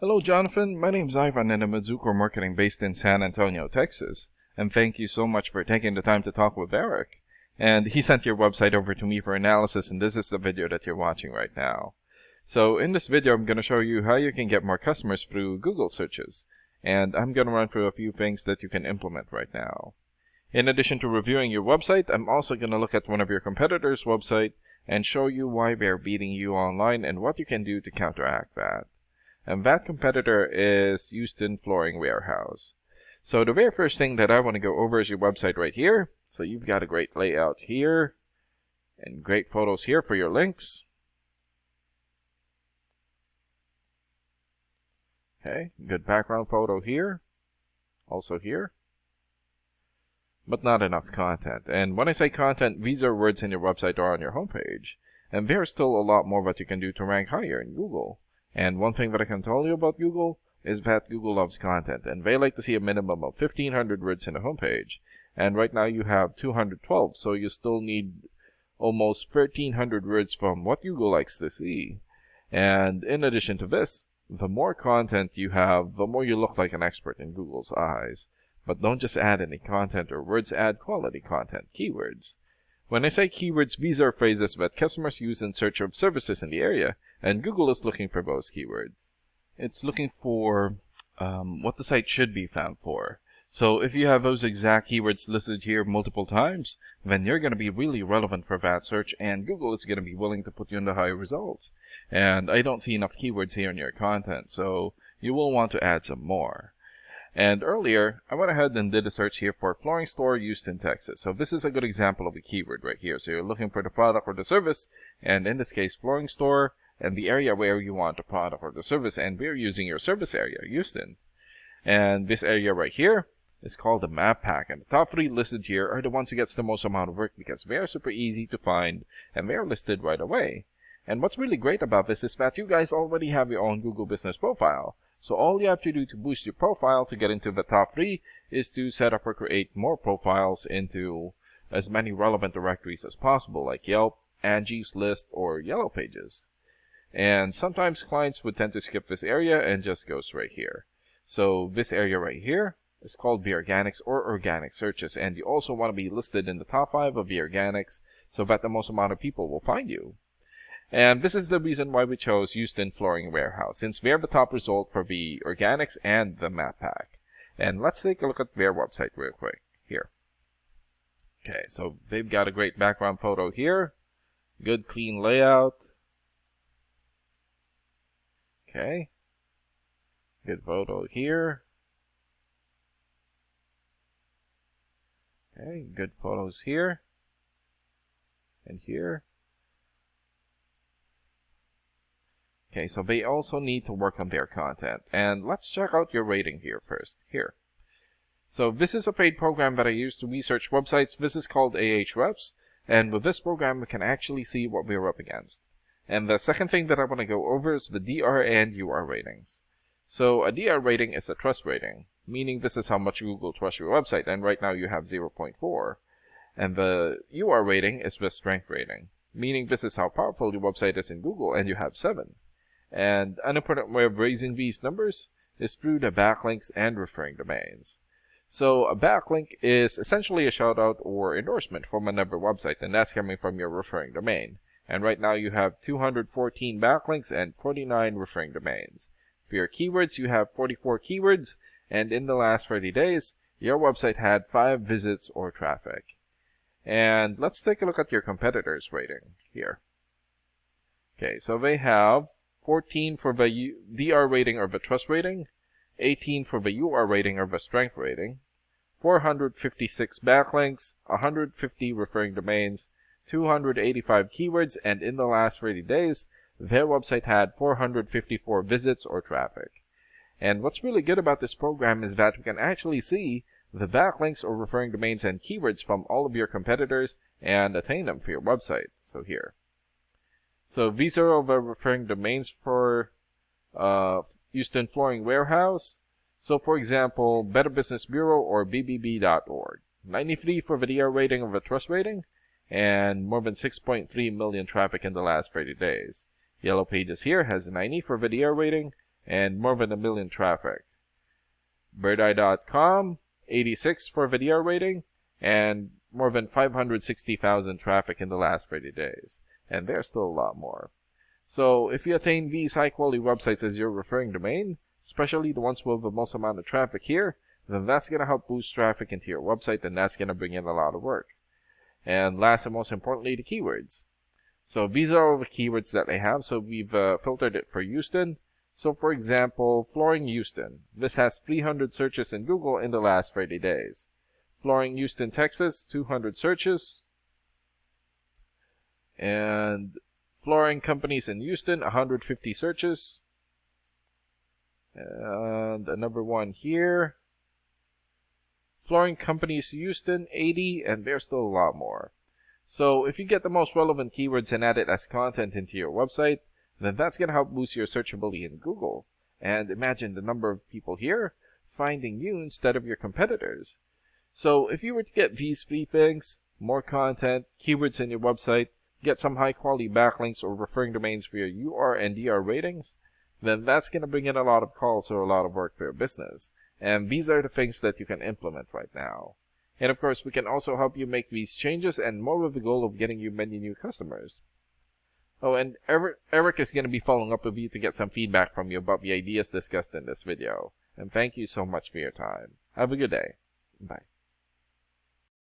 Hello, Jonathan. My name's Ivan, and I'm a Zucor Marketing based in San Antonio, Texas. And thank you so much for taking the time to talk with Eric. And he sent your website over to me for analysis, and this is the video that you're watching right now. So in this video, I'm going to show you how you can get more customers through Google searches. And I'm going to run through a few things that you can implement right now. In addition to reviewing your website, I'm also going to look at one of your competitors' website and show you why they're beating you online and what you can do to counteract that. And that competitor is Houston Flooring Warehouse. So the very first thing that I want to go over is your website right here. So you've got a great layout here and great photos here for your links. Okay, good background photo here, also here, but not enough content. And when I say content, these are words in your website or on your homepage. And there's still a lot more that you can do to rank higher in Google. And one thing that I can tell you about Google is that Google loves content, and they like to see a minimum of 1,500 words in a homepage. And right now you have 212, so you still need almost 1,300 words from what Google likes to see. And in addition to this, the more content you have, the more you look like an expert in Google's eyes. But don't just add any content or words, add quality content, keywords. When I say keywords, these are phrases that customers use in search of services in the area, and Google is looking for those keywords. It's looking for what the site should be found for. So if you have those exact keywords listed here multiple times, then you're going to be really relevant for that search, and Google is going to be willing to put you in the high results. And I don't see enough keywords here in your content, so you will want to add some more. And earlier, I went ahead and did a search here for flooring store Houston, Texas. So this is a good example of a keyword right here. So you're looking for the product or the service, and in this case, flooring store, and the area where you want the product or the service, and we're using your service area, Houston. And this area right here is called the map pack, and the top 3 listed here are the ones who gets the most amount of work because they are super easy to find, and they are listed right away. And what's really great about this is that you guys already have your own Google Business profile. So all you have to do to boost your profile to get into the top 3 is to set up or create more profiles into as many relevant directories as possible, like Yelp, Angie's List, or Yellow Pages. And sometimes clients would tend to skip this area and just go straight here. So this area right here is called the organics or organic searches, and you also want to be listed in the top 5 of the organics so that the most amount of people will find you. And this is the reason why we chose Houston Flooring Warehouse, since they're the top result for the organics and the map pack. And let's take a look at their website real quick here. Okay, so they've got a great background photo here, good clean layout. Okay, good photo here. Okay, good photos here and here. Okay, so they also need to work on their content. And let's check out your rating here first. Here. So this is a paid program that I use to research websites. This is called Ahrefs. And with this program, we can actually see what we're up against. And the second thing that I want to go over is the DR and UR ratings. So a DR rating is a trust rating, meaning this is how much Google trusts your website. And right now you have 0.4. And the UR rating is the strength rating, meaning this is how powerful your website is in Google, and you have 7. And an important way of raising these numbers is through the backlinks and referring domains. So a backlink is essentially a shout out or endorsement from another website, and that's coming from your referring domain. And right now you have 214 backlinks and 49 referring domains. For your keywords, you have 44 keywords, and in the last 30 days, your website had 5 visits or traffic. And let's take a look at your competitors' rating here. Okay, so they have 14 for the DR rating or the trust rating, 18 for the UR rating or the strength rating, 456 backlinks, 150 referring domains, 285 keywords, and in the last 30 days, their website had 454 visits or traffic. And what's really good about this program is that we can actually see the backlinks or referring domains and keywords from all of your competitors and attain them for your website. So here. So these are all the referring domains for Houston Flooring Warehouse. So for example, Better Business Bureau or BBB.org. 93 for the DR rating of a trust rating, and more than 6.3 million traffic in the last 30 days. Yellow Pages here has 90 for the DR rating, and more than 1 million traffic. Birdeye.com, 86 for video rating, and more than 560,000 traffic in the last 30 days. And there's still a lot more. So if you attain these high-quality websites as your referring domain, especially the ones with the most amount of traffic here, then that's going to help boost traffic into your website, and that's going to bring in a lot of work. And last and most importantly, the keywords. So these are all the keywords that they have. So we've filtered it for Houston. So for example, flooring Houston. This has 300 searches in Google in the last 30 days. Flooring Houston, Texas, 200 searches. And flooring companies in Houston, 150 searches. And another one here. Flooring companies Houston, 80, and there's still a lot more. So if you get the most relevant keywords and add it as content into your website, then that's going to help boost your searchability in Google. And imagine the number of people here finding you instead of your competitors. So if you were to get these 3 things, more content, keywords in your website, get some high quality backlinks or referring domains for your UR and DR ratings, then that's going to bring in a lot of calls or a lot of work for your business. And these are the things that you can implement right now. And of course, we can also help you make these changes and more with the goal of getting you many new customers. Oh, and Eric is going to be following up with you to get some feedback from you about the ideas discussed in this video. And thank you so much for your time. Have a good day. Bye.